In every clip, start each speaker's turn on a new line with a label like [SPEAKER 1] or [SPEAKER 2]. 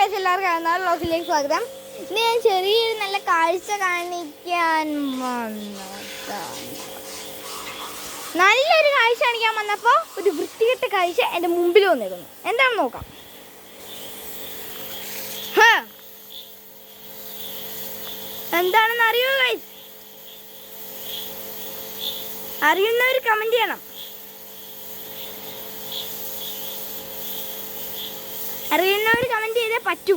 [SPEAKER 1] Guys, എല്ലാവർക്കും വ്ളോഗിലേക്ക് സ്വാഗതം. ഇന്ന് ഞാൻ ചെറിയൊരു നല്ല കാഴ്ച കാണിക്കാൻ നല്ലൊരു കാഴ്ച കാണിക്കാൻ വന്നപ്പോൾ ഒരു വൃത്തികെട്ട കാഴ്ച എൻ്റെ മുമ്പിൽ വന്നിരുന്നു. എന്താണെന്ന് നോക്കാം. എന്താണെന്ന് അറിയോ ഗൈസ്? അറിയുന്നവർ കമന്റ് ചെയ്യണം. അറിയുന്നവർ കമന്റ് ചെയ്തേ പറ്റൂ.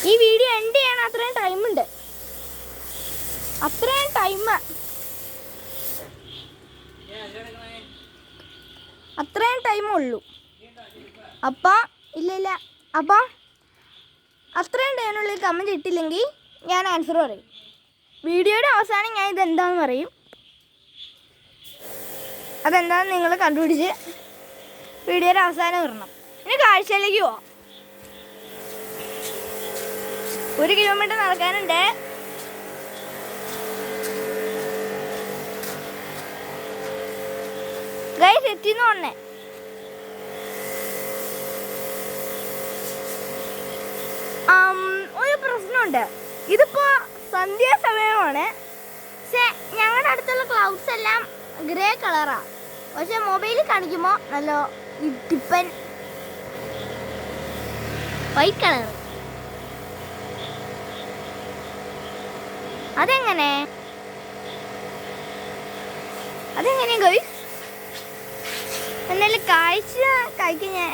[SPEAKER 1] ഈ വീഡിയോ എൻഡ് ചെയ്യാൻ അത്രയും ടൈമുണ്ട്. അത്രയും ടൈമുള്ളൂ. അപ്പം ഇല്ല അപ്പം അത്രയും ടൈമിനുള്ളിൽ കമന്റ് ഇട്ടില്ലെങ്കിൽ ഞാൻ ആൻസർ പറയും. വീഡിയോയുടെ അവസാനം ഞാൻ ഇതെന്താണെന്ന് പറയും. അതെന്താണെന്ന് നിങ്ങൾ കണ്ടുപിടിച്ച് വീഡിയോയുടെ അവസാനം വരണം. ഇനി കാഴ്ചയിലേക്ക് പോവാം. 1 കിലോമീറ്റർ നടക്കാനുണ്ട്. ഗൈസ് എത്തിന്ന് പറഞ്ഞേ. ഒരു പ്രശ്നമുണ്ട്. ഇതിപ്പോ സന്ധ്യാസമയമാണ്. പക്ഷെ ഞങ്ങളുടെ അടുത്തുള്ള ക്ലൗഡ്സ് എല്ലാം ഗ്രേ കളറാ. പക്ഷെ മൊബൈലിൽ കാണിക്കുമ്പോൾ നല്ല ഇട്ടിപ്പൻ വൈറ്റ് കളർ. അതെങ്ങനെ ഗൈസ്? എന്നാലും കാഴ്ച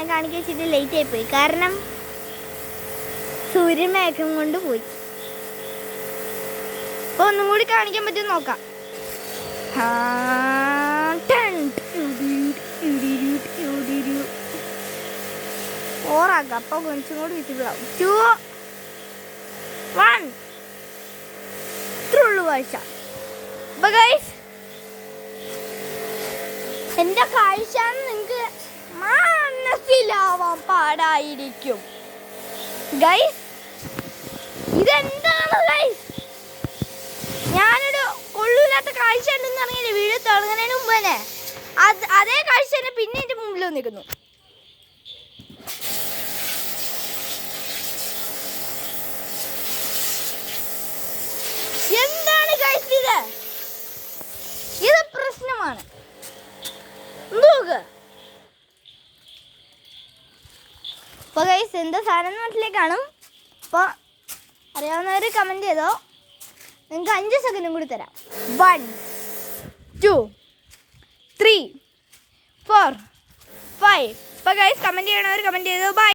[SPEAKER 1] കാണിക്കാൻ വെച്ചിട്ട് ലേറ്റ് ആയിപ്പോയി. കാരണം സൂര്യമേഘം കൊണ്ട് പോയി. അപ്പോൾ ഒന്നും കൂടി കാണിക്കാൻ പറ്റും നോക്കാം. ഓറാക്കാം. അപ്പോൾ കുറച്ചും കൂടി വിസിബിൾ ആവും. 2, 1 ഇത്രയുള്ളൂ കാഴ്ച. അപ്പോൾ ഗൈസ്, എൻ്റെ കാഴ്ച നിങ്ങൾക്ക് മനസ്സിലാവാൻ പാടായിരിക്കും. ഗൈസ്, ഇതെന്താണ് ഗൈസ്? ഞാനൊരു കൊള്ളൂല്ലാത്ത കാഴ്ച ഉണ്ടെന്ന് അറിയില്ലേ വീഡിയോ തുടങ്ങുന്നതിന് മുമ്പ് തന്നെ. അതേ കാഴ്ച തന്നെ പിന്നെ എൻ്റെ മുമ്പിൽ വന്നിരിക്കുന്നു. എന്താണ് ഗൈസ് ഇത് പ്രശ്നമാണ്. അപ്പോൾ ഗൈസ്, എന്താ സാധനം നാട്ടിലേക്ക് കാണും. അപ്പോൾ അറിയാവുന്നവർ കമൻറ്റ് ചെയ്തോ. നിങ്ങൾക്ക് 5 സെക്കൻഡും കൂടി തരാം. 1, 2, 3, 4, 5. അപ്പോൾ ഗൈസ്, കമൻറ്റ് ചെയ്യണവർ കമൻറ്റ് ചെയ്തോ. ബൈ.